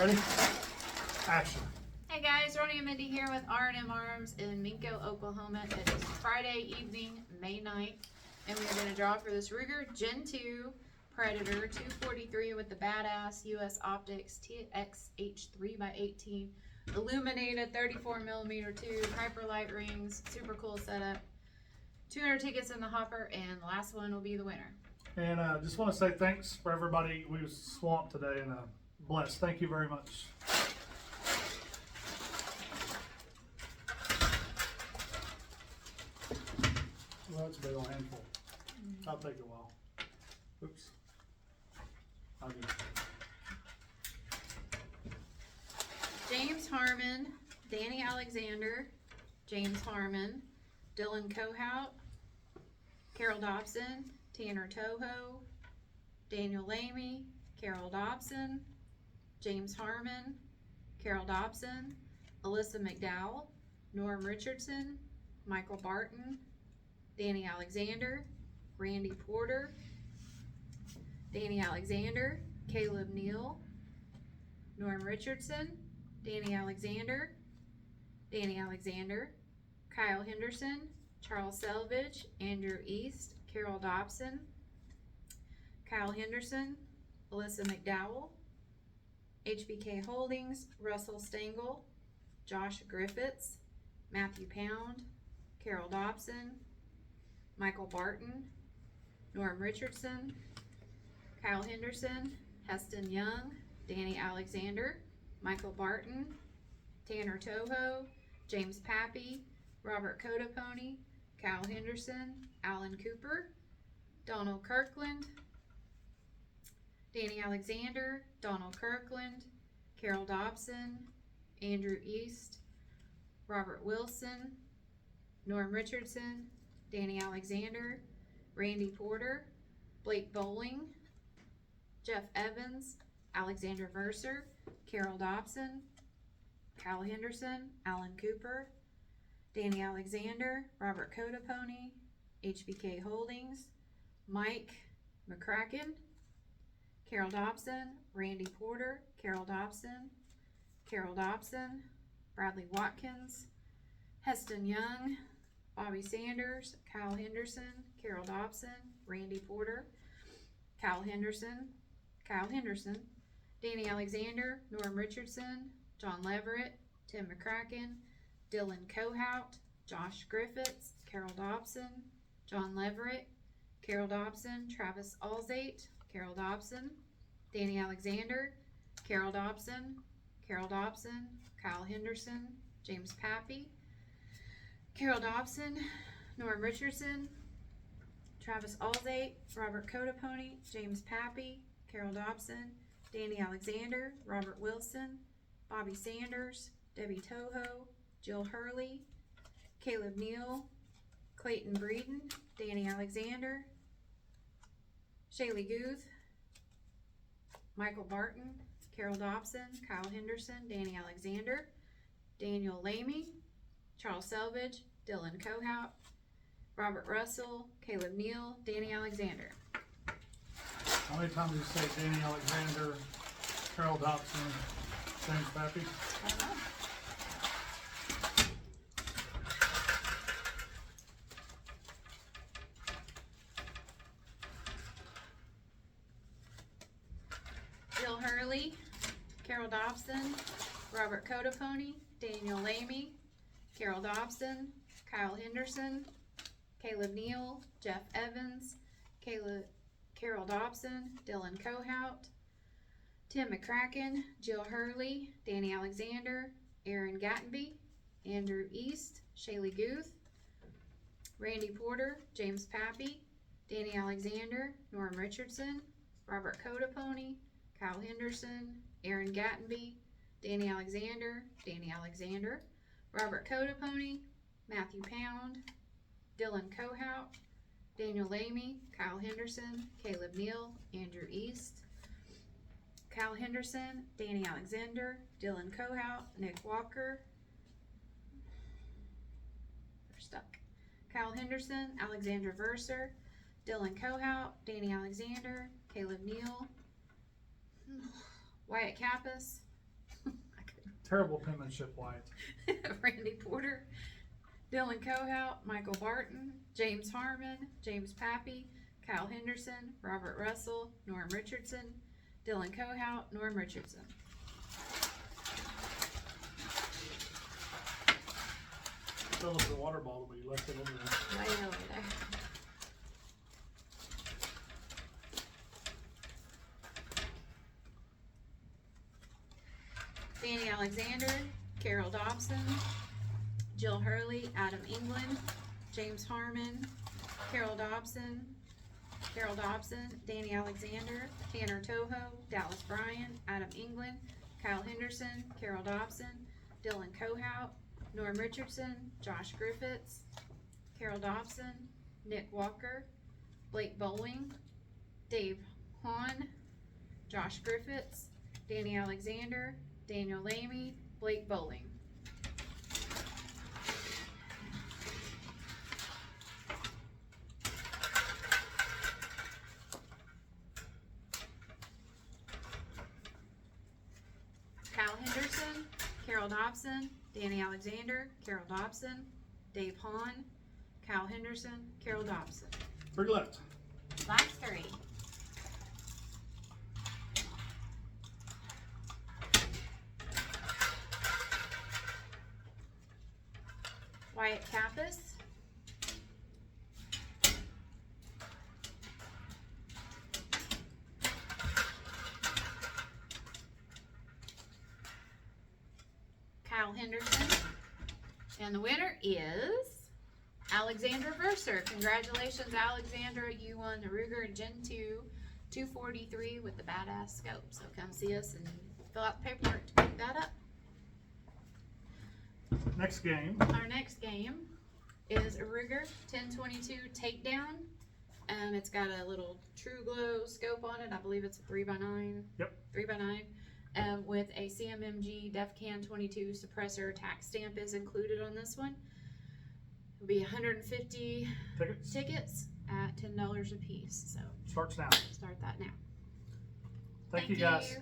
Ready? Action. Hey guys, Ronnie and Mindy here with R&M Arms in Minko, Oklahoma. It is Friday evening, May 9th, and we are going to draw for this Ruger Gen 2 Predator 243 with the badass US Optics TXH 3x18 illuminated 34mm tube, hyperlight rings, super cool setup. 200 tickets in the hopper, and the last one will be the winner. And just want to say thanks for everybody. We was swamped today and blessed. Thank you very much. Well, that's a big old handful. I'll take a while. Oops. I'll get it. James Harmon, Danny Alexander, James Harmon, Dylan Cohout, Carol Dobson, Tanner Toho, Daniel Lamy, Carol Dobson, James Harmon, Carol Dobson, Alyssa McDowell, Norm Richardson, Michael Barton, Danny Alexander, Randy Porter, Danny Alexander, Caleb Neal, Norm Richardson, Danny Alexander, Kyle Henderson, Charles Selvage, Andrew East, Carol Dobson, Kyle Henderson, Alyssa McDowell, HBK Holdings, Russell Stengel, Josh Griffiths, Matthew Pound, Carol Dobson, Michael Barton, Norm Richardson, Kyle Henderson, Heston Young, Danny Alexander, Michael Barton, Tanner Toho, James Pappy, Robert Codapony, Kyle Henderson, Alan Cooper, Donald Kirkland, Danny Alexander, Donald Kirkland, Carol Dobson, Andrew East, Robert Wilson, Norm Richardson, Danny Alexander, Randy Porter, Blake Bowling, Jeff Evans, Alexander Verser, Carol Dobson, Kyle Henderson, Alan Cooper, Danny Alexander, Robert Codapony, HBK Holdings, Mike McCracken, Carol Dobson, Randy Porter, Carol Dobson, Bradley Watkins, Heston Young, Bobby Sanders, Kyle Henderson, Carol Dobson, Randy Porter, Kyle Henderson, Danny Alexander, Norm Richardson, John Leverett, Tim McCracken, Dylan Cohout, Josh Griffiths, Carol Dobson, John Leverett, Carol Dobson, Travis Alzate, Carol Dobson, Danny Alexander, Carol Dobson, Kyle Henderson, James Pappy, Carol Dobson, Norm Richardson, Travis Alzate, Robert Codapony, James Pappy, Carol Dobson, Danny Alexander, Robert Wilson, Bobby Sanders, Debbie Toho, Jill Hurley, Caleb Neal, Clayton Breeden, Danny Alexander, Shaylee Guth, Michael Barton, Carol Dobson, Kyle Henderson, Danny Alexander, Daniel Lamy, Charles Selvage, Dylan Cohout, Robert Russell, Caleb Neal, Danny Alexander. How many times did you say Danny Alexander, Carol Dobson, James Pappy? I don't know. Jill Hurley, Carol Dobson, Robert Codapony, Daniel Lamy, Carol Dobson, Kyle Henderson, Caleb Neal, Jeff Evans, Carol Dobson, Dylan Cohout, Tim McCracken, Jill Hurley, Danny Alexander, Aaron Gattenby, Andrew East, Shaylee Guth, Randy Porter, James Pappy, Danny Alexander, Norm Richardson, Robert Codapony, Kyle Henderson, Aaron Gattenby, Danny Alexander, Robert Codapony, Matthew Pound, Dylan Cohout, Daniel Lamy, Kyle Henderson, Caleb Neal, Andrew East, Kyle Henderson, Danny Alexander, Dylan Cohout, Nick Walker. They're stuck. Kyle Henderson, Alexander Verser, Dylan Cohout, Danny Alexander, Caleb Neal, Wyatt Kappas, Terrible penmanship, Wyatt. Randy Porter, Dylan Cohout, Michael Barton, James Harmon, James Pappy, Kyle Henderson, Robert Russell, Norm Richardson, Dylan Cohout, Norm Richardson. Fill up the water bottle, but you left it in there. Way over there. Danny Alexander, Carol Dobson, Jill Hurley, Adam England, James Harmon, Carol Dobson, Danny Alexander, Tanner Toho, Dallas Bryan, Adam England, Kyle Henderson, Carol Dobson, Dylan Cohout, Norm Richardson, Josh Griffiths, Carol Dobson, Nick Walker, Blake Bowling, Dave Hahn, Josh Griffiths, Danny Alexander, Daniel Lamy, Blake Bowling. Kyle Henderson, Carol Dobson, Danny Alexander, Carol Dobson, Dave Hahn, Kyle Henderson, Carol Dobson. Bring left. Last three. Wyatt Kappas, Kyle Henderson, and the winner is Alexandra Verser. Congratulations, Alexandra. You won the Ruger Gen 2 243 with the badass scope. So come see us and fill out the paperwork to pick that up. Next game. Our next game is a Ruger 1022 Takedown. It's got a little True Glow scope on it. I believe it's a 3x9. Yep. 3x9. With a CMMG DEFCAN 22 suppressor tax stamp is included on this one. It'll be 150 tickets at $10 a piece. So Starts now. start that now. Thank you guys.